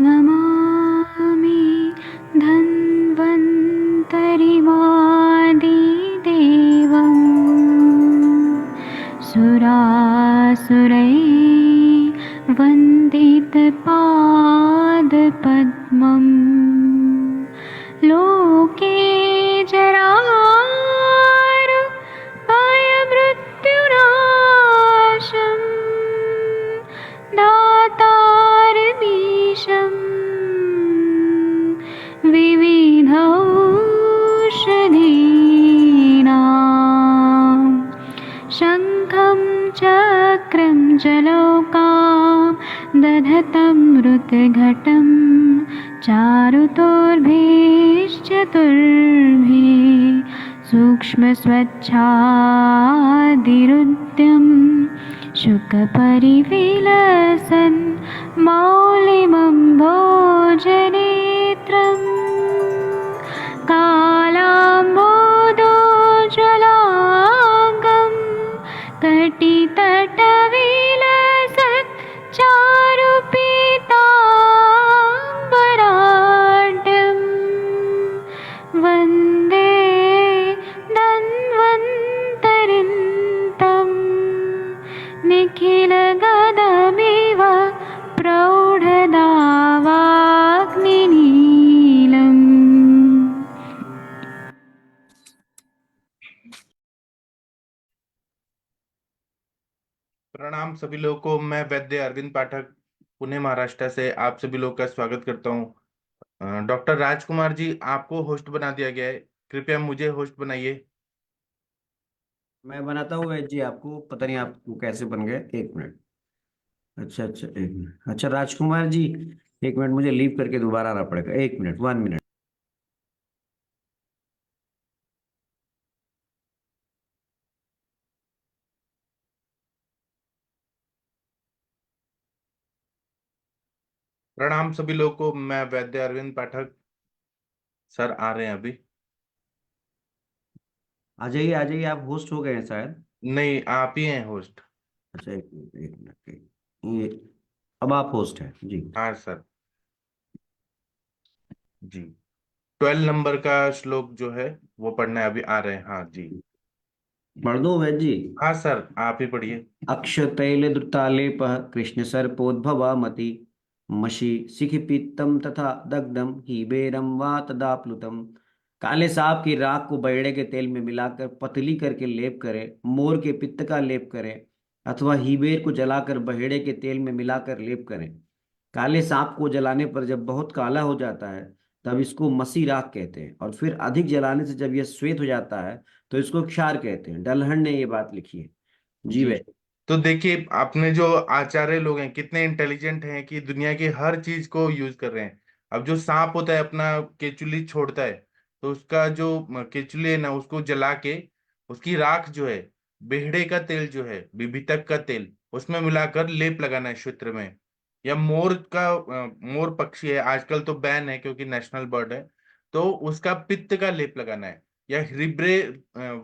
नमामि धन्वन्तरिमादिदेवम् सुरासुरैर्वन्दितपादपद्मम् लोके जरामृत्युनाशम् दातारमीशम् विविधौषधीनां शङ्खं चक्रं जलौकां दधतं मृतघटं चारुतोर्भिश्चतुर्भिः सूक्ष्मस्वच्छादिरुद्यं शुकपरिविलसन् मौलिमं भोजनेत्रम् कालाम्बोदोज्ज्वलाङ्गं कटितटविलसत् चारुपीताम्बराढ्यं वन्दे धन्वन्तरिन्तं निखिलगदमिव प्रौढदावाग्निनीलम्। प्रणाम सभी लोगों को। मैं वैद्य अरविंद पाठक पुणे महाराष्ट्र से आप सभी लोग का स्वागत करता हूं। डॉक्टर राजकुमार जी, आपको होस्ट बना दिया गया है, कृपया मुझे होस्ट बनाइए। मैं बनाता हूँ वैद्य जी, आपको पता नहीं आपको कैसे बन गए। एक मिनट। अच्छा अच्छा, एक मिनट। अच्छा राजकुमार जी, एक मिनट, मुझे लीव करके दोबारा आना पड़ेगा। एक मिनट, 1 मिनट। प्रणाम सभी लोगों को। मैं वैद्य अरविंद पाठक। सर आ रहे हैं अभी? आ जाइए आ जाइए, आप होस्ट हो गए हैं शायद। नहीं, आप ही हैं होस्ट। अच्छा एक मिनट एक मिनट, ये अब आप होस्ट हैं जी। हाँ सर जी। 12 नंबर का श्लोक जो है वो पढ़ना है, अभी आ रहे हैं। हाँ जी। पढ़ दो वैद्य जी। हाँ सर, आप ही पढ़िए। अक्षतैल द्रुतालेप कृष्ण सर्पोद्भवा मति मशी शिखिपित्तम तथा दग्धम हीबेरम वा तदाप्लुतम। काले सांप की राख को बैड़े के तेल में मिलाकर पतली करके लेप करें, मोर के पित्त का लेप करें, अथवा हीबेर को जलाकर बहेड़े के तेल में मिलाकर लेप करें। काले सांप को जलाने पर जब बहुत काला हो जाता है तब इसको मसी राख कहते हैं, और फिर अधिक जलाने से जब यह श्वेत हो जाता है तो इसको क्षार कहते हैं। डलहन ने ये बात लिखी है जी। जी। तो देखिए, आपने जो आचार्य लोग हैं कितने इंटेलिजेंट हैं कि दुनिया की हर चीज को यूज कर रहे हैं। अब जो सांप होता है अपना केचुली छोड़ता है, तो उसका जो केचुली है ना, उसको जला के उसकी राख जो है, बेहड़े का तेल जो है, बिभितक का तेल, उसमें मिलाकर लेप लगाना है क्षेत्र में। या मोर का मोर पक्षी है, आजकल तो बैन है क्योंकि नेशनल बर्ड है, तो उसका पित्त का लेप लगाना है। या हिरिब्रे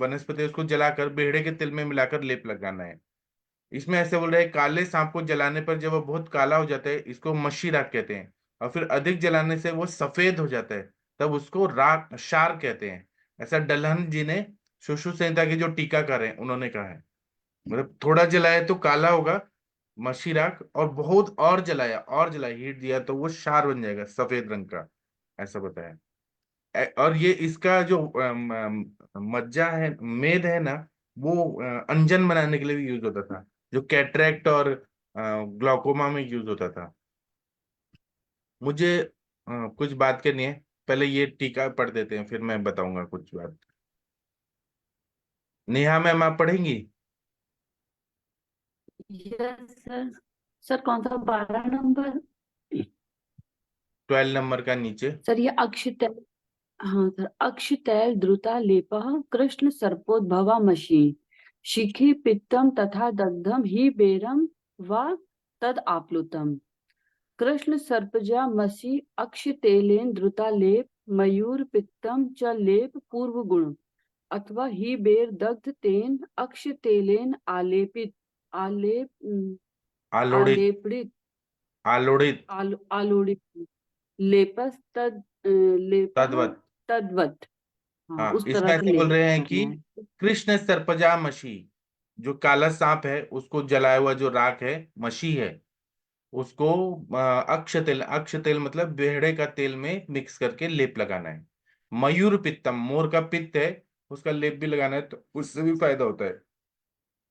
वनस्पति है, उसको जलाकर बेहड़े के तेल में मिलाकर लेप लगाना है। इसमें ऐसे बोल रहे हैं, काले सांप को जलाने पर जब वो बहुत काला हो जाता है, इसको मशी राख कहते हैं। और फिर अधिक जलाने से वो सफेद हो जाता है, तब उसको राख शार कहते हैं। ऐसा डलहन जी ने सुश्रु संहिता के जो टीकाकार हैं उन्होंने कहा है। मतलब थोड़ा जलाया तो काला होगा, मशी राख, और बहुत और जलाया हीट दिया तो वो शार बन जाएगा सफेद रंग का, ऐसा बताया। और ये इसका जो मज्जा है, मेद है ना, वो अंजन बनाने के लिए भी यूज होता था, जो कैटरेक्ट और ग्लाउकोमा में यूज होता था। मुझे कुछ बात करनी है, पहले ये टीका पढ़ देते हैं फिर मैं बताऊंगा कुछ बात। नेहा मैम, आप पढ़ेंगी? Yes sir. सर कौन सा 12 नंबर? 12 नंबर का नीचे। सर ये अक्षतैल। हाँ सर, अक्षतैल द्रुता लेपः कृष्ण सर्पोद्भवा मशी शिखी पित्तम तथा दग्धम ही बेरम व तद आप्लुतम। कृष्ण सर्पजा मसी अक्षतेलेन द्रुता लेप मयूर पित्तम च लेप पूर्व गुण अथवा ही बेर दग्ध तेन अक्षतेलेन आलेपित आलेप आलोड़ित। आलेपड़ित आलोड़ित, आलोड़ित, लेपस लेपः तद्वत। तद्वत। हाँ, हाँ, उस इसमें तरह से ऐसे बोल लेप रहे हैं कि करना है। कृष्ण सर्पजा मशी, जो काला सांप है उसको जलाया हुआ जो राख है, मशी है, उसको अक्ष तेल, अक्ष तेल मतलब बेहड़े का तेल में मिक्स करके लेप लगाना है। मयूर पित्तम, मोर का पित्त है, उसका लेप भी लगाना है तो उससे भी फायदा होता है।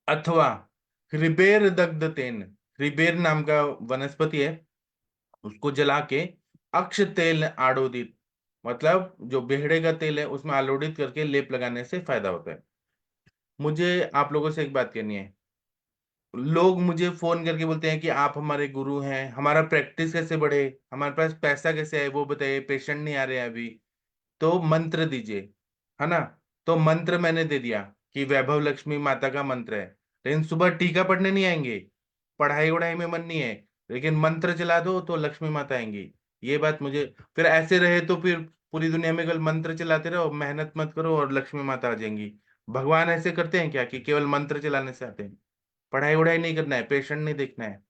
अथवा हृबेर दग्ध तेन, हृबेर नाम का वनस्पति है, उसको जला के अक्ष तेल आड़ोदित, मतलब जो बेहड़े का तेल है उसमें आलोडित करके लेप लगाने से फायदा होता है। मुझे आप लोगों से एक बात कहनी है। लोग मुझे फोन करके बोलते हैं कि आप हमारे गुरु हैं, हमारा प्रैक्टिस कैसे बढ़े, हमारे पास पैसा कैसे आए वो बताइए, पेशेंट नहीं आ रहे हैं अभी, तो मंत्र दीजिए, है ना। तो मंत्र मैंने दे दिया कि वैभव लक्ष्मी माता का मंत्र है, लेकिन सुबह टीका पढ़ने नहीं आएंगे, पढ़ाई वढ़ाई में मन नहीं है, लेकिन मंत्र चला दो तो लक्ष्मी माता आएंगी। ये बात मुझे, फिर ऐसे रहे तो फिर पूरी दुनिया में केवल मंत्र चलाते रहो, मेहनत मत करो और लक्ष्मी माता आ जाएंगी। भगवान ऐसे करते हैं क्या कि केवल मंत्र चलाने से आते हैं? पढ़ाई वढ़ाई नहीं करना है, पेशेंट नहीं देखना है,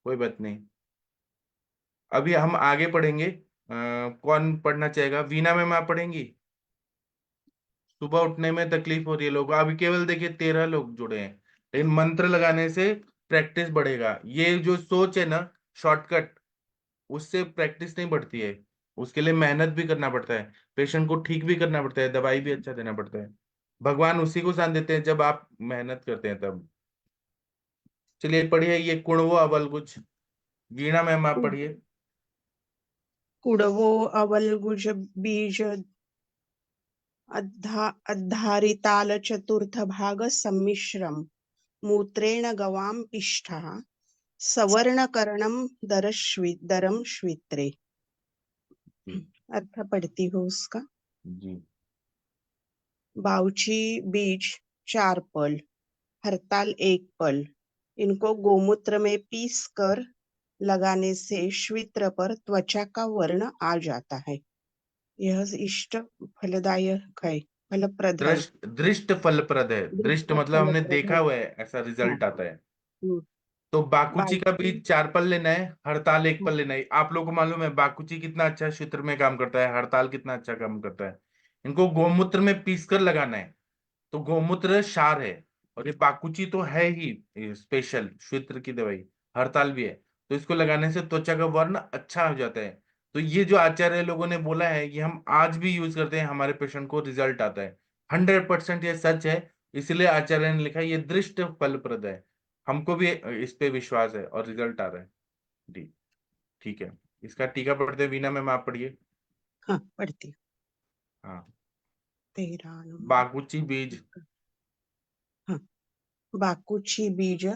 कोई बात नहीं। अभी हम आगे पढ़ेंगे। कौन पढ़ना चाहेगा? वीना मैम आप पढ़ेंगी? सुबह उठने में तकलीफ हो रही है लोगों को, अभी केवल देखिए 13 लोग जुड़े हैं, लेकिन मंत्र लगाने से प्रैक्टिस बढ़ेगा। ये जो सोच है ना, शॉर्टकट, उससे प्रैक्टिस नहीं बढ़ती है, उसके लिए मेहनत भी करना पड़ता है, पेशेंट को ठीक भी करना पड़ता है, दवाई भी अच्छा देना पड़ता है। भगवान उसी को शान देते हैं जब आप मेहनत करते हैं तब। चलिए पढ़िए ये कुणवो अवल कुछ। वीणा मैम आप पढ़िए। कुडवो अवलगुज बीज अद्धारिताल चतुर्थ भाग सम्मिश्रम मूत्रेण गवां पिष्ठः सवर्णकरणं दरम श्वित्रे। जी। अर्थ पढ़ती हूँ उसका। जी। बाउची बीज 4 पल, हरताल 1 पल, इनको गोमूत्र में पीस कर लगाने से श्वित्र पर त्वचा का वर्ण आ जाता है। यह इष्ट फलदायक है, फलप्रद है। दृष्ट दृष्ट फलप्रद है, दृष्ट दृष्ट मतलब हमने फलप्रद देखा है। हुआ है, ऐसा हाँ। रिजल्ट आता है। हम्म, तो बाकुची का बाउची। बीज 4 पल लेना है, हड़ताल 1 हाँ, पल लेना है। आप लोगों को मालूम है बाकुची कितना अच्छा क्षेत्र में काम करता है, हड़ताल कितना अच्छा काम करता है। इनको गोमूत्र में पीस कर लगाना है। तो गोमूत्र क्षार है, और ये बाकुची तो है ही स्पेशल क्षेत्र की दवाई, हड़ताल भी है। तो इसको लगाने से त्वचा का वर्ण अच्छा हो जाता है। तो ये जो आचार्य लोगों ने बोला है, ये हम आज भी यूज करते हैं, हमारे पेशेंट को रिजल्ट आता है। 100% ये सच है। इसलिए आचार्य ने लिखा ये दृष्ट फलप्रद है। हमको भी इस पे विश्वास है और रिजल्ट आ रहा है। जी। ठीक है, इसका टीका पढ़ते हैं। वीना मैम आप पढ़िए। हाँ, पढ़ती हूँ। हाँ। 13 नंबर। बाकुची बीज। हाँ, बाकुची बीज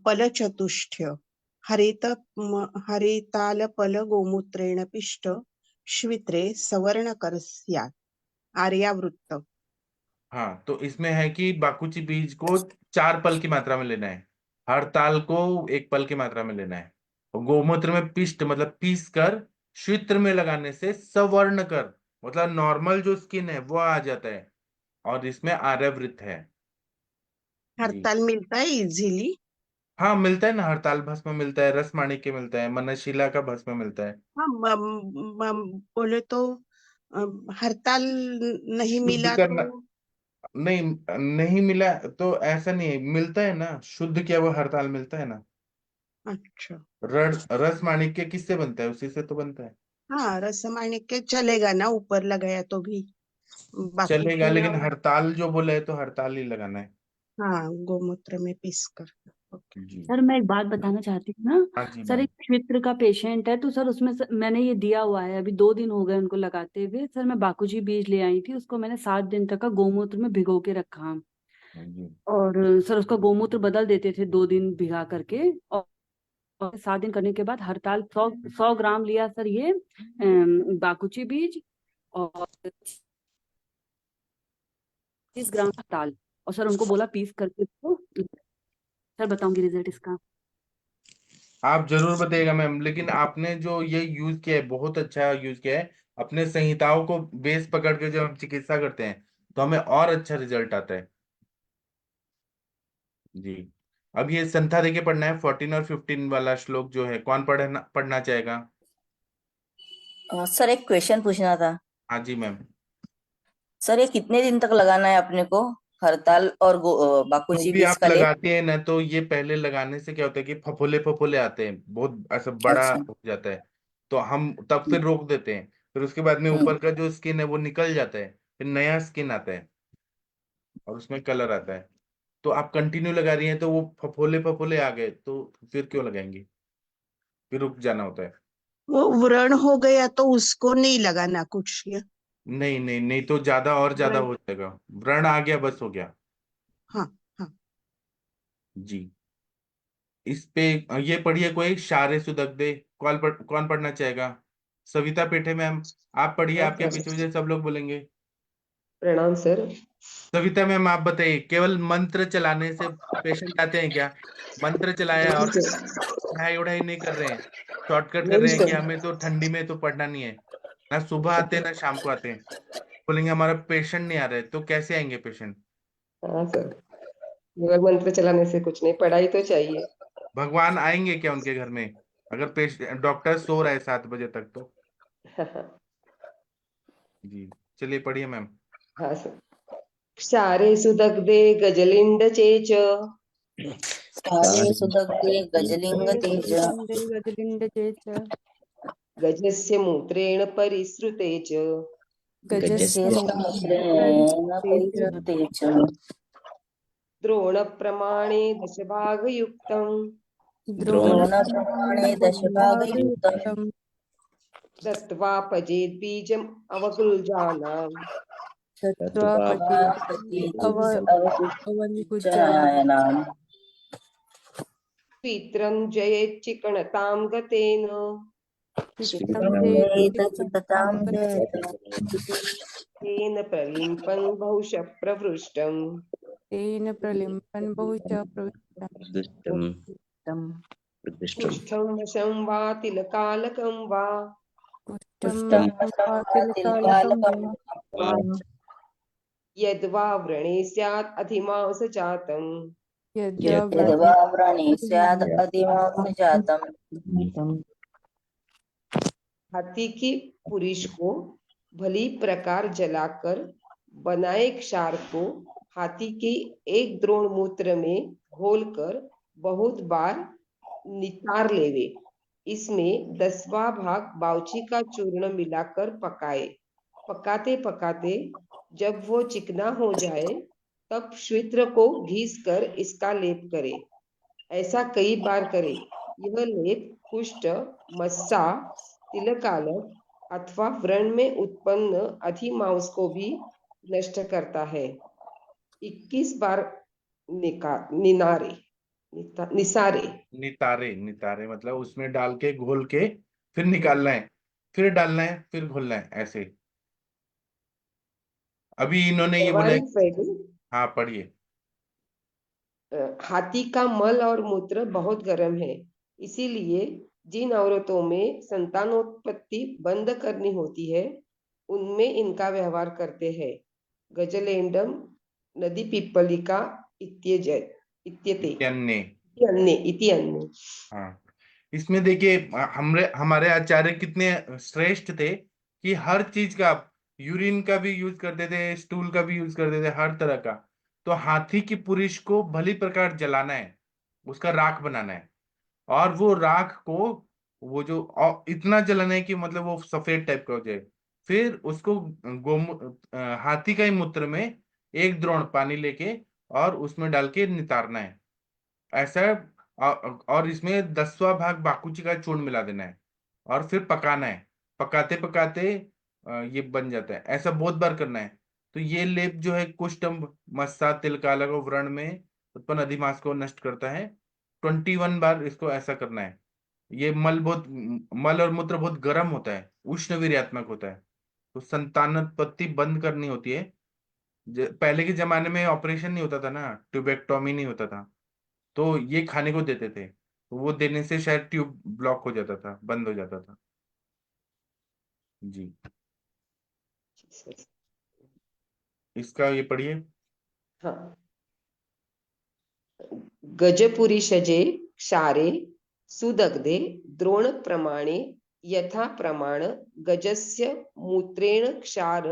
पलचतुष्टय हरितालपल गोमूत्रेण पिष्ट श्वित्रे सवर्णकर स्यात्। आर्यावृत्त। हाँ, तो इसमें है कि बाकुची बीज को 4 पल की मात्रा में लेना है, हड़ताल को 1 पल की मात्रा में लेना है, और गोमूत्र में पिष्ट मतलब पीस कर श्वित्र में लगाने से सवर्ण कर, मतलब नॉर्मल जो स्किन है वो आ जाता है, और इसमें आर्यवृत्त है। जी। हड़ताल मिलता है इजीली। हाँ मिलता है ना, हड़ताल भस्म मिलता है, रस माणिक्य मिलता है, मनशिला का भस्म मिलता है। हाँ, बोले तो हड़ताल नहीं शुद्ध मिला तो। करना, नहीं, नहीं मिला तो ऐसा नहीं है, मिलता है ना, शुद्ध किया हुआ हड़ताल मिलता है ना। अच्छा। रस माणिक्य किससे बनता है? उसी से तो बनता है। हाँ, रसमान्य के चलेगा ना, ऊपर लगाया तो भी। चलेगा, बाकुची लेकिन और। हड़ताल जो बोले है तो हड़ताल ही लगाना है। हाँ, गोमूत्र में पीस कर। ओके। जी। सर मैं एक बात बताना चाहती हूँ ना। हाँ जी सर मैम। एक क्षेत्र का पेशेंट है, तो सर उसमें मैंने ये दिया हुआ है, अभी 2 दिन हो गए उनको लगाते हुए। सर मैं बाकुची बीज ले आई थी, उसको मैंने 7 दिन तक का गोमूत्र में भिगो के रखा। हाँ जी। और सर उसका गोमूत्र बदल देते थे 2 दिन भिगा करके। और 7 दिन करने के बाद हड़ताल 100 ग्राम लिया सर ये बाकुची बीज, और 30 ग्राम हड़ताल। और सर उनको बोला पीस करके इसको। सर बताऊंगी रिजल्ट इसका। आप जरूर बताइएगा मैम, लेकिन आपने जो ये यूज किया है बहुत अच्छा यूज किया है। अपने संहिताओं को बेस पकड़ के जब हम चिकित्सा करते हैं तो हमें और अच्छा रिजल्ट आता है। जी। अब ये संथा देके पढ़ना है, 14 और 15 वाला श्लोक जो है, कौन पढ़ना चाहेगा? सर एक क्वेश्चन पूछना था। हाँ जी मैम। सर ये कितने दिन तक लगाना है अपने को, हड़ताल और जो बापूजी भी बीस आप का लेप? लगाते हैं ना, तो ये पहले लगाने से क्या होता है कि फफोले फफोले आते हैं, बहुत ऐसा बड़ा अच्छा। हो जाता है। तो हम तब फिर रोक देते हैं, फिर उसके बाद में हम्म। ऊपर का जो स्किन है वो निकल जाता है, फिर नया स्किन आता है और उसमें कलर आता है। तो आप कंटिन्यू लगा रही हैं तो वो फफोले फफोले आ गए, तो फिर क्यों लगाएंगे, फिर रुक जाना होता है। वो व्रण हो गया तो उसको नहीं लगाना कुछ या? नहीं नहीं नहीं, तो ज्यादा और ज्यादा व्रण, हो जाएगा। व्रण आ गया, बस हो गया। हाँ हाँ। जी। इस पे ये पढ़िए कोई, शारे सुदगदे, कौन पढ़ना चाहेगा? सविता पेठे मैम, आप पढ़िए, हाँ आपके सर। पीछे पीछे सब लोग बोलेंगे। प्रणाम सर। सविता मैम आप बताइए, केवल मंत्र चलाने से पेशेंट आते हैं क्या? मंत्र चलाया नहीं और सर। पढ़ाई उढ़ाई नहीं कर रहे हैं, शॉर्टकट कर नहीं रहे हैं कि सर। हमें तो ठंडी में तो पढ़ना नहीं है, ना सुबह आते हैं ना शाम को आते हैं, बोलेंगे हमारा पेशेंट नहीं आ रहे, तो कैसे आएंगे पेशेंट? हाँ सर, केवल मंत्र चलाने से कुछ नहीं, पढ़ाई तो चाहिए। भगवान आएंगे क्या उनके घर में, अगर पेशेंट डॉक्टर सो रहा है 7 बजे तक तो? हाँ जी, चलिए पढ़िए मैम। सर। क्षारे सुदग्धे गजलिंड चेच सारे सुदग्धे गजलिंग तेज गजस्य मूत्रेण परिसृते च गजस्य समुद्रेण परिसृते च द्रोण प्रमाणे दशभागयुक्तम् द्रोणप्रमाणे दशभागयुक्तम् दत्त्वा पजेद्बीजम् अवकुलजानाम् अवकुञ्चनायनाम् स्वीत्रं जयेच्चिकणतां गतेन चित्ततां जयत तेन प्रलिम्पन् बहुशः प्रवृष्टम् कुष्ठं वशं वा तिलकालकं वा पुष्टं वशं वा तिलकालकं वा यद्वा व्रणे स्यात् अधिमांसजातम् यद्वा व्रणे स्याद् अधिमांसजातम् हाथी की पुरीश को भली प्रकार जलाकर बनाए क्षार को हाथी के एक द्रोण मूत्र में घोलकर बहुत बार नितार लेवे। इसमें 10वां भाग बाउची का चूर्ण मिलाकर पकाए। पकाते पकाते जब वो चिकना हो जाए तब श्वित्र को घिस कर इसका लेप करे। ऐसा कई बार करे। यह लेप कुष्ठ, मस्सा, तिलकालक अथवा व्रण में उत्पन्न अधिमांस को भी नष्ट करता है। 21 बार निनारे निसारे। नितारे, नितारे मतलब उसमें डाल के घोल के फिर निकालना है, फिर डालना है, फिर घोलना है, ऐसे। अभी इन्होंने ये बोला है। व्यावहारिक पहलू, हाँ पढ़िए। हाथी का मल और मूत्र बहुत गर्म है, इसीलिए जिन औरतों में संतानोत्पत्ति बंद करनी होती है उनमें इनका व्यवहार करते हैं। गजलेंडम नदी पिप्पलिका इत्यते अन्य। इति अन्य। हाँ, इसमें देखिए हमरे हमारे आचार्य कितने श्रेष्ठ थे कि हर चीज का, यूरिन का भी यूज करते थे, स्टूल का भी यूज करते थे, हर तरह का। तो हाथी की पुरिश को भली प्रकार जलाना है, उसका राख बनाना है, और वो राख को, वो जो इतना जलाना है कि मतलब वो सफेद टाइप का हो जाए। फिर उसको हाथी का ही मूत्र में एक द्रोण पानी लेके और उसमें डाल के नितारना है, ऐसा। और इसमें 10वां भाग बाकुची का चूर्ण मिला देना है और फिर पकाना है। पकाते पकाते ये बन जाता है, ऐसा बहुत बार करना है। तो ये लेप जो है कुष्ठम, मस्सा, तिलकालक और व्रण में उत्पन्न अधिमास को नष्ट करता है। 21 बार इसको ऐसा करना है। ये मल और मूत्र बहुत गर्म होता है, उष्ण वीर्यात्मक होता है, तो संतानोत्पत्ति बंद करनी होती है। पहले के जमाने में ऑपरेशन नहीं होता था ना, ट्यूबेक्टोमी नहीं होता था, तो ये खाने को देते थे, तो वो देने से शायद ट्यूब ब्लॉक हो जाता था, बंद हो जाता था। जी, इसका ये पढ़िए। हाँ। गजपुरीषजे क्षारे सुदग्धे द्रोणप्रमाणे यथा प्रमाण गजस्य मूत्रेण क्षार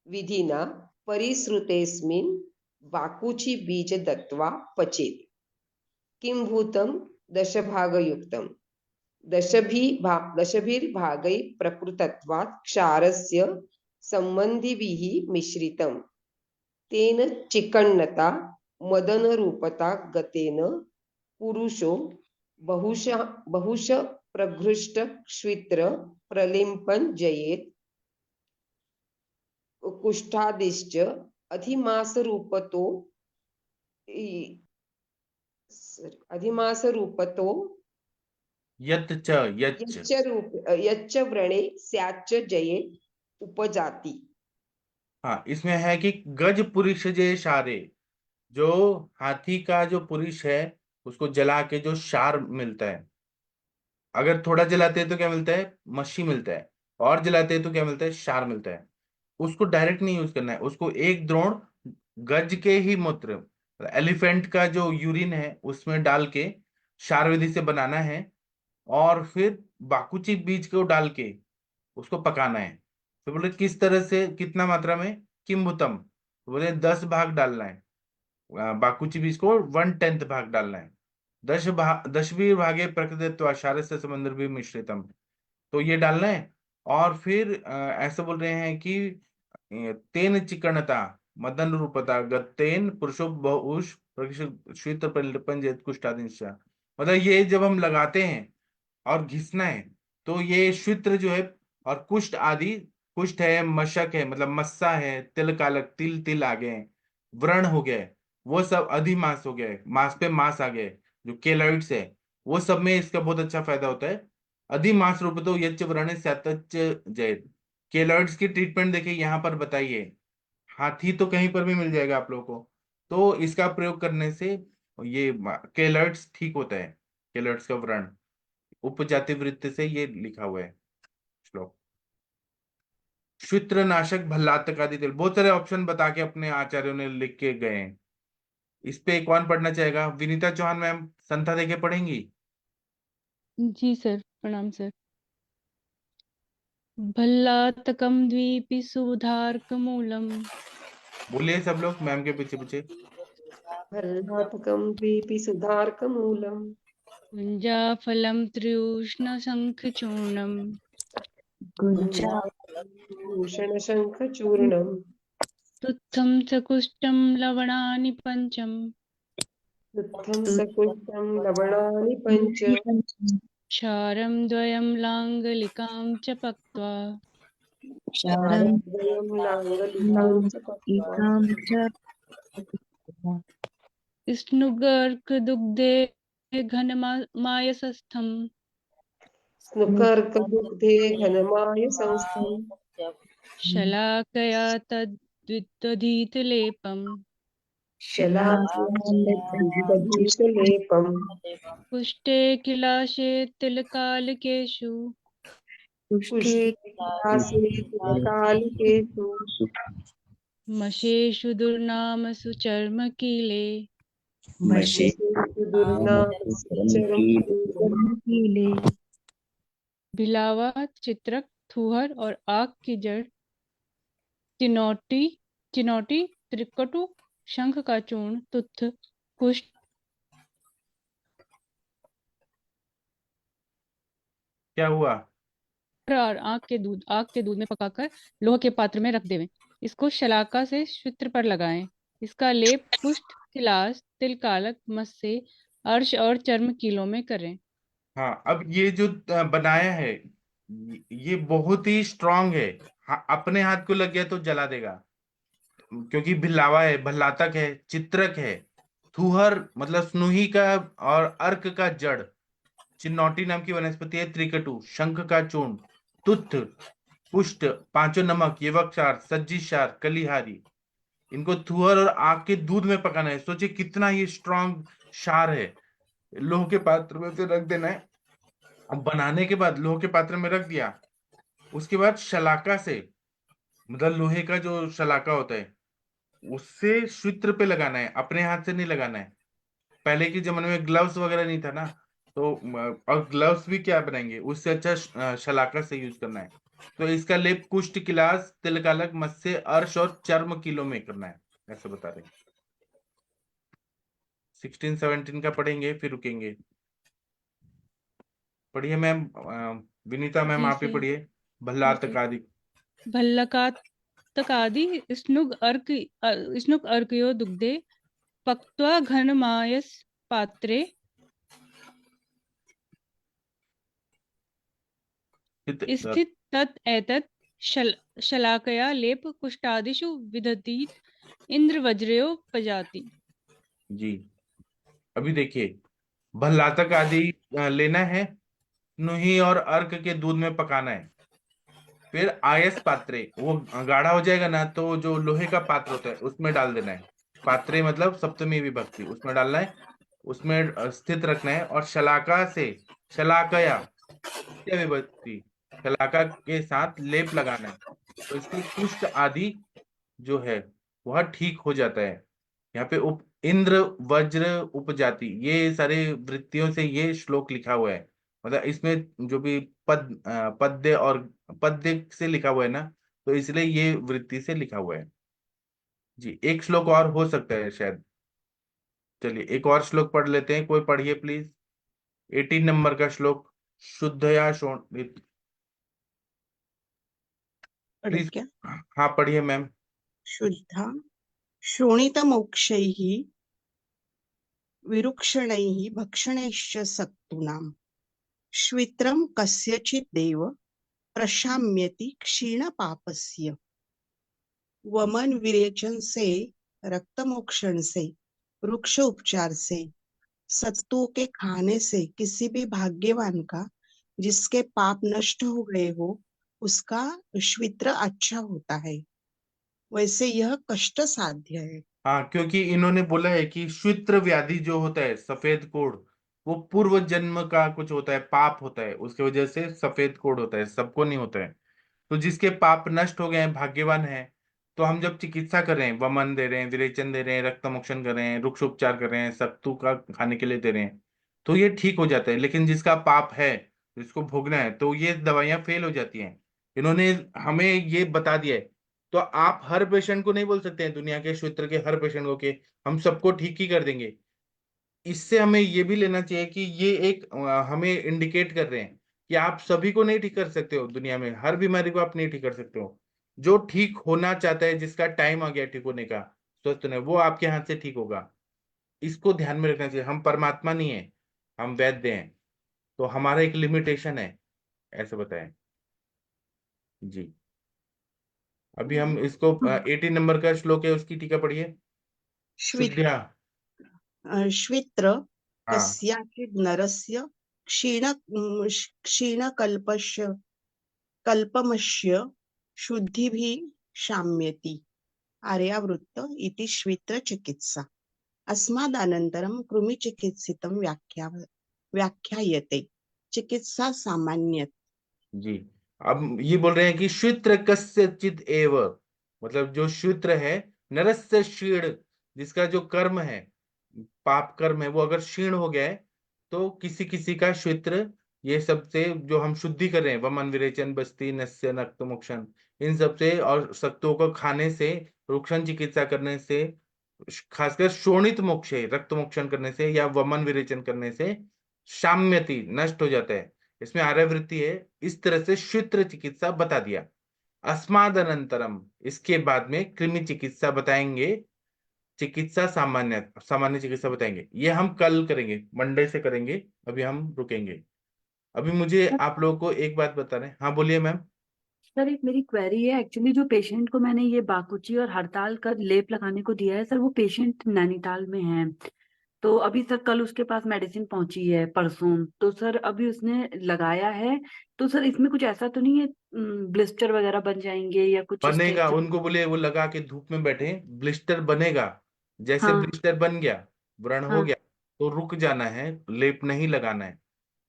विधिना परिश्रुतेस्मिन् वाकुचि बीज दत्वा पचेत्। किं भूतं दशभागयुक्तं दशभिर्भागै प्रकृतत्वात् क्षारस्य सम्बन्धिभिः मिश्रितं तेन चिकण्णता मदनरूपता गतेन पुरुषो बहुश प्रघृष्ट क्षित्र प्रलिम्पन् जयेत् कुष्ठादिश्च अधिमासरूपतो यत् च यच्च यच्च व्रणे स्याच्च जये उपजाति। हाँ, इसमें है कि गज पुरुष जे शारे, जो हाथी का जो पुरुष है उसको जला के जो शार मिलता है, अगर थोड़ा जलाते हैं तो क्या मिलता है, मच्छी मिलता है, और जलाते हैं तो क्या मिलता है, शार मिलता है। उसको डायरेक्ट नहीं यूज करना है, उसको एक द्रोण गज के ही मूत्र, एलिफेंट का जो यूरिन है उसमें डाल के क्षार विधि से बनाना है, और फिर बाकुची बीज को डाल के उसको पकाना है। तो बोले किस तरह से, कितना मात्रा में, किम्बुतम, तो बोले 10 भाग डालना है, बाकुची बीज को 1/10 भाग डालना है। 10वीं भागे प्रकृतित्व क्षार से समुद्र भी मिश्रितम, तो ये डालना है। और फिर ऐसे बोल रहे हैं कि तेन चिकणता मदन रूपता गत्तेन पुरुषो बहुष श्वेत पंजेत कुष्ठादिश, मतलब ये जब हम लगाते हैं और घिसना है तो ये श्वित्र जो है और कुष्ठ आदि, कुष्ठ है, मशक है मतलब मस्सा है, तिल कालक, तिल तिल आ गए, व्रण हो गए, वो सब अधिमास हो गए, मांस पे मांस आ गए, जो केलॉइड्स है वो सब में इसका बहुत अच्छा फायदा होता है। अधिमास रूप तो यच्च व्रण स्यातच्च जयत। केलॉइड्स की ट्रीटमेंट देखिए यहाँ पर बताइए, हाथी तो कहीं पर भी मिल जाएगा आप लोगों को, तो इसका प्रयोग करने से ये केलॉइड्स ठीक होता है, केलॉइड्स का व्रण, उपजाति वृत्ति से ये लिखा हुआ है श्लोक। श्वित्रनाशक भल्लातक आदि तेल, बहुत सारे ऑप्शन बता के अपने आचार्यों ने लिख के गए हैं। इस पे कौन पढ़ना चाहेगा? विनीता चौहान मैम संथा देके पढ़ेंगी? जी सर, प्रणाम सर। भल्लातकम द्वीपि सुधारकमूलम बोलिए सब लोग मैम के पीछे पीछे। भल्लातकं द्वीपि सुधारकमूलम् गुञ्जाफलं त्र्युष्णशङ्खचूर्णम् भूषणशङ्खचूर्णम् तुत्थं सकुष्टं लवणानि पञ्चम शुद्धं सकुष्टं लवणानि पञ्च क्षारं द्वयं लाङ्गलिकां च पक्त्वा क्षारद्वयं लाङ्गलिकां च पक्त्वा स्नुगर्कदुग्धे घनमायसस्थं स्नुकर्कदुग्धे घनमाय संस्थम् शलाकया तद्विदधीतलेपम् शलाकलेपम् पुष्टे किलाशे तिलकालकेषु कालकेषु मशेषु दुर्नामसु चर्मकीले बिलावा, चित्रक, थूहर और आग की जड़, चिनौटी चिनौटी, त्रिकटु, शंख का चूर्ण, तुत्थ, कुष्ठ, क्या हुआ? और आग के दूध में पकाकर लोह के पात्र में रख देवें। इसको शलाका से श्वित्र पर लगाएं। इसका लेप कुष्ठ, किलास, तिलकालक, मस्से, अर्श और चर्म कीलों में करें। हाँ, अब ये जो बनाया है ये बहुत ही स्ट्रांग है। हाँ, अपने हाथ को लग गया तो जला देगा, क्योंकि भिलावा है, भल्लातक है, चित्रक है, थुहर मतलब स्नुही का और अर्क का जड़, चिन्नौटी नाम की वनस्पति है, त्रिकटु, शंख का चूर्ण, तुत्थ, पुष्ट, पांचों नमक, यवक्षार, सज्जीशार, कलिहारी, इनको थुहर और आग के दूध में पकाना है। सोचिए कितना ये स्ट्रांग क्षार है। लोह के पात्र में से रख देना है। अब बनाने के बाद लोह के पात्र में रख दिया, उसके बाद शलाका से, मतलब लोहे का जो शलाका होता है उससे श्वित्र पे लगाना है, अपने हाथ से नहीं लगाना है। पहले के जमाने में ग्लव्स वगैरह नहीं था ना, तो और ग्लव्स भी क्या बनाएंगे, उससे अच्छा शलाका से यूज करना है। तो इसका लेप कुष्ठ, किलास, तिलकालक, मत्स्य, अर्श और चर्म किलो में करना है, ऐसा बता रहे हैं। 16-17 का पढ़ेंगे फिर रुकेंगे। पढ़िए मैम, विनीता मैम जी आप ही सर। पढ़िए। भल्लातक जी। आदि। भल्लकात्तकादि स्नुक अर्कयो दुग्धे पक्त्वा घनमायस पात्रे स्थित तत् एतत् शलाकया लेप कुष्ठादिषु विदधीत इंद्र वज्रयोपजाति। जी, अभी देखिए, भल्लातक आदि लेना है, नुही और अर्क के दूध में पकाना है। फिर आयस पात्रे, वो गाढ़ा हो जाएगा ना, तो जो लोहे का पात्र होता है उसमें डाल देना है। पात्रे मतलब सप्तमी विभक्ति, उसमें डालना है, उसमें स्थित रखना है। और शलाका से, शलाकया तृतीय विभक्ति, शलाका के साथ लेप लगाना है, तो इससे कुष्ठ आदि जो है वह ठीक हो जाता है। यहाँ पे उप इंद्र वज्र उपजाति, ये सारे वृत्तियों से ये श्लोक लिखा हुआ है। मतलब इसमें जो भी पद्य और पद्य से लिखा हुआ है ना, तो इसलिए ये वृत्ति से लिखा हुआ है। जी, एक श्लोक और हो सकता है शायद। चलिए एक और श्लोक पढ़ लेते हैं, कोई पढ़िए प्लीज। 18 नंबर का श्लोक, शुद्धया शोणित। पढ़े प्लीज। क्या? हाँ पढ़िए मैम। शुद्धा शोणितमोक्षैः विरुक्षणैः भक्षणैश्च सक्तूनां श्वित्रं कस्यचिद्देव प्रशाम्यति क्षीणपापस्य। वमन विरेचन से, रक्तमोक्षण से, वृक्ष उपचार से, सत्तू के खाने से किसी भी भाग्यवान का जिसके पाप नष्ट हो गए हो उसका श्वित्र अच्छा होता है। वैसे यह कष्ट साध्य है। हाँ, क्योंकि इन्होंने बोला है कि श्वित्र व्याधि जो होता है, सफेद कोढ़, वो पूर्व जन्म का कुछ होता है, पाप होता है, उसकी वजह से सफेद कोढ़ होता है, सबको नहीं होता है। तो जिसके पाप नष्ट हो गए हैं, भाग्यवान है, तो हम जब चिकित्सा कर रहे हैं, वमन दे रहे हैं, विरेचन दे रहे हैं, रक्त मोक्षण कर रहे हैं, वृक्ष उपचार कर रहे हैं, सत्तू का खाने के लिए दे रहे हैं, तो ये ठीक हो जाता है। लेकिन जिसका पाप है, जिसको भोगना है, तो ये दवाइयां फेल हो जाती हैं। इन्होंने हमें ये बता दिया है। तो आप हर पेशेंट को नहीं बोल सकते हैं, दुनिया के क्षेत्र के हर पेशेंट को, कि हम सबको ठीक ही कर देंगे। इससे हमें ये भी लेना चाहिए कि ये एक हमें इंडिकेट कर रहे हैं कि आप सभी को नहीं ठीक कर सकते हो, दुनिया में हर बीमारी को आप नहीं ठीक कर सकते हो। जो ठीक होना चाहता है, जिसका टाइम आ गया ठीक होने का, स्वस्थ होने, वो आपके हाथ से ठीक होगा। इसको ध्यान में रखना चाहिए। हम परमात्मा नहीं है, हम वैद्य हैं, तो हमारा एक लिमिटेशन है, ऐसे बताएं। जी, अभी हम इसको 18 नंबर का श्लोक है, उसकी टीका पढ़िए। श्वित शुद्ध्या। श्वित्र हाँ कस्याचित् नरस्य क्षीणकल्पस्य कल्पमस्य शुद्धिभिः शाम्यति। आर्यावृत्त इति श्वित्र चिकित्सा। अस्मादनन्तरं कृमिचिकित्सितं व्याख्यायते। चिकित्सा सामान्य। जी, अब ये बोल रहे हैं कि श्वित्र कस्यचित एव, मतलब जो श्वित्र है, नरस्य क्षीण, जिसका जो कर्म है, पाप कर्म है, वो अगर क्षीण हो गया है, तो किसी किसी का श्वित्र, ये सब से जो हम शुद्धि कर रहे हैं, वमन विरेचन बस्ती नस्य नक्त मोक्षण, इन सब से और सत्तुओं को खाने से, रुक्षण चिकित्सा करने से, खासकर शोणित मोक्ष, रक्त मोक्षण करने से या वमन विरेचन करने से शाम्यति, नष्ट हो जाता है। इसमें आर्यवृत्ति है। इस तरह से श्वित्र चिकित्सा बता दिया। अस्माद अनंतरम, इसके बाद में कृमि चिकित्सा बताएंगे। चिकित्सा सामान्य, सामान्य चिकित्सा बताएंगे, ये हम कल करेंगे, मंडे से करेंगे। अभी हम रुकेंगे। अभी मुझे आप लोगों को एक बात बता रहे हैं। हाँ बोलिए मैम। सर एक मेरी क्वेरी है। एक्चुअली जो पेशेंट को मैंने ये बाकुची और हड़ताल का लेप लगाने को दिया है सर, वो पेशेंट नैनीताल में है। तो अभी सर कल उसके पास मेडिसिन पहुंची है, परसों। तो सर अभी उसने लगाया है। तो सर इसमें कुछ ऐसा तो नहीं है ब्लिस्टर वगैरह बन जाएंगे या कुछ इस टाइप बनेगा, से? उनको बोले वो लगा के धूप में बैठे, ब्लिस्टर बनेगा। जैसे हाँ ब्लिस्टर बन गया, व्रण हो हाँ गया, तो रुक जाना है, लेप नहीं लगाना है।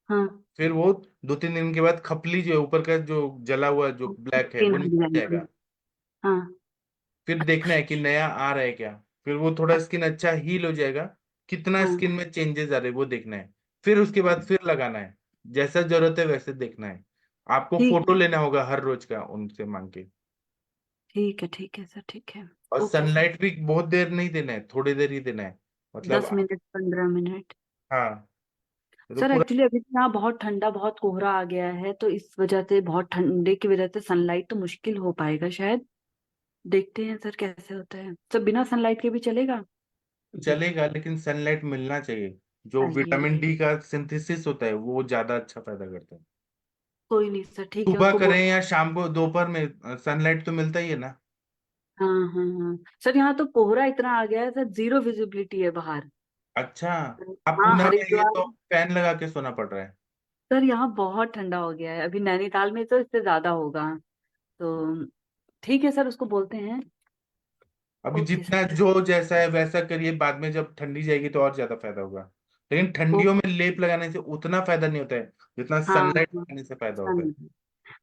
हाँ। फिर वो 2-3 दिन के बाद खपली जो है, ऊपर का जो जला हुआ जो ब्लैक है, स्किन वो हट निकल जाएगी। जाएगा। हाँ फिर देखना है कि नया आ रहा है क्या। फिर वो थोड़ा स्किन अच्छा हील हो जाएगा, कितना हाँ स्किन में चेंजेस आ रहे हैं वो देखना है। फिर उसके बाद फिर लगाना है, जैसा जरूरत है वैसे देखना है। आपको ठीक फोटो है, लेना होगा हर रोज का उनसे मांग के। ठीक है सर, ठीक है। और ओके सर। सनलाइट भी बहुत देर नहीं देना है, थोड़ी देर ही देना है, मतलब 10 मिनट, 15 मिनट। हाँ। तो सर पूरा एक्चुअली अभी तो यहाँ बहुत ठंडा, बहुत कोहरा आ गया है, तो इस वजह से, बहुत ठंडे की वजह से सनलाइट तो मुश्किल हो पाएगा शायद। देखते हैं सर कैसे होता है। सर बिना सनलाइट के भी चलेगा? चलेगा, लेकिन सनलाइट मिलना चाहिए। जो चलिए, विटामिन डी का सिंथेसिस होता है वो ज्यादा अच्छा फायदा करता है। कोई नहीं सर, ठीक है, सुबह उनको करें बोल। या शाम को, दोपहर में सनलाइट तो मिलता ही है ना। हाँ हाँ हाँ सर, यहाँ तो कोहरा इतना आ गया है सर, जीरो विजिबिलिटी है बाहर। अच्छा, आप हाँ, पुणे में ये हरिद्वार। तो फैन लगा के सोना पड़ रहा है। सर यहाँ बहुत ठंडा हो गया है, अभी नैनीताल में तो इससे ज्यादा होगा। तो ठीक है सर, उसको बोलते हैं। अभी ओके जितना सर। जो जैसा है वैसा करिए, बाद में जब ठंडी जाएगी तो और ज्यादा फायदा होगा। लेकिन ओ, ठंडियों में लेप लगाने से उतना फायदा नहीं होता है जितना हाँ सनलाइट हाँ, लगाने से फायदा होता है। सन-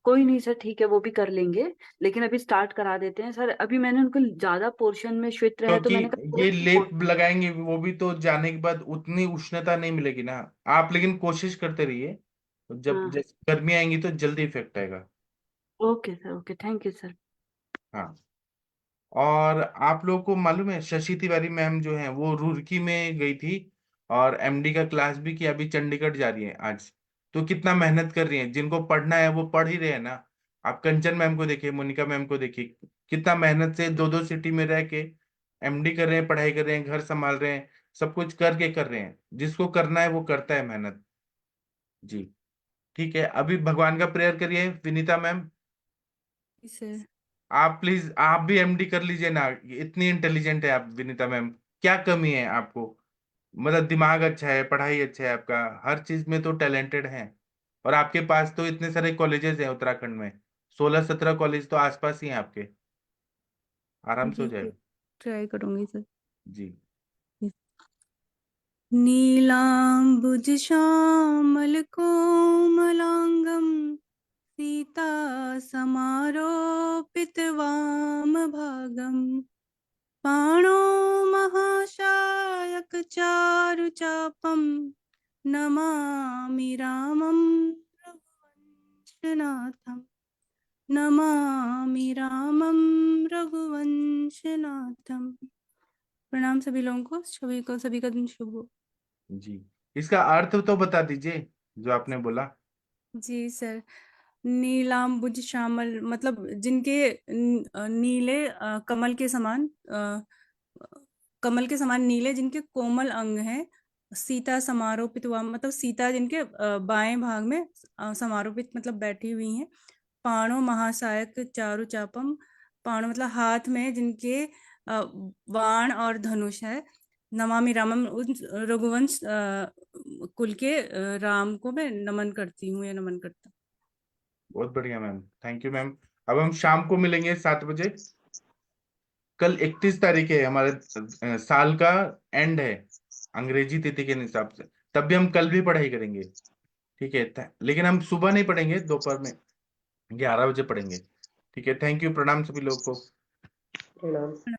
कोई नहीं सर, ठीक है, वो भी कर लेंगे। लेकिन अभी स्टार्ट करा देते हैं सर। अभी मैंने उनको ज्यादा पोर्शन में क्षेत्र है, तो क्योंकि मैंने कहा ये थोड़ा लेप लगाएंगे वो भी तो जाने के बाद उतनी उष्णता नहीं मिलेगी ना। आप लेकिन कोशिश करते रहिए, तो जब हाँ, जैसे गर्मी आएंगी तो जल्दी इफेक्ट आएगा। Okay sir, okay, thank you sir. हाँ। और आप लोगों को मालूम है शशि तिवारी मैम जो है वो रुड़की में गई थी, और एमडी का क्लास भी किया, अभी चंडीगढ़ जा रही है आज। तो कितना मेहनत कर रही है, जिनको पढ़ना है वो पढ़ ही रहे हैं ना। आप कंचन मैम को देखिए, मोनिका मैम को देखिए, कितना मेहनत से दो दो सिटी में रह के एमडी कर रहे हैं, पढ़ाई कर रहे हैं, घर संभाल रहे हैं, सब कुछ करके कर रहे हैं। जिसको करना है वो करता है मेहनत। जी। ठीक है, अभी भगवान का प्रेयर करिए विनीता मैम। सर। आप प्लीज आप भी एमडी कर लीजिए ना, इतनी इंटेलिजेंट है आप विनीता मैम। क्या कमी है आपको? मतलब दिमाग अच्छा है, पढ़ाई अच्छा है आपका, हर चीज में तो टैलेंटेड है। और आपके पास तो इतने सारे कॉलेजेस हैं उत्तराखंड में, 16-17 कॉलेज तो आसपास ही हैं आपके, आराम से हो जी सर, जाएगा। ट्राई करूंगी सर। जी। नीलाम्बुजश्यामल कोमलांगं सीता समारोपितवामभागं पाणो महाशायक चारुचापं नमामि रामं रघुवंशनाथं। नमामि रामं रघुवंशनाथं। प्रणाम सभी लोगों को, सभी का दिन शुभ हो। जी, इसका अर्थ तो बता दीजिए जो आपने बोला। जी सर। नीलाम्बुज श्यामल मतलब जिनके नीले कमल के समान, कमल के समान नीले जिनके कोमल अंग हैं। सीता समारोपित हुआ मतलब सीता जिनके बाएं भाग में समारोपित मतलब बैठी हुई हैं। पाणो महासायक चारु चापम। पाणो मतलब हाथ में जिनके बाण और धनुष है। नमामि रामम उस रघुवंश कुल के राम को मैं नमन करती हूँ या नमन करता हूँ। बहुत बढ़िया मैम, थैंक यू मैम। अब हम शाम को मिलेंगे 7 बजे। कल 31 तारीख है, हमारे साल का एंड है अंग्रेजी तिथि के हिसाब से। तब भी हम कल भी पढ़ाई करेंगे। ठीक है, लेकिन हम सुबह नहीं पढ़ेंगे, दोपहर में 11 बजे पढ़ेंगे। ठीक है, थैंक यू, प्रणाम सभी लोग को। प्रणाम।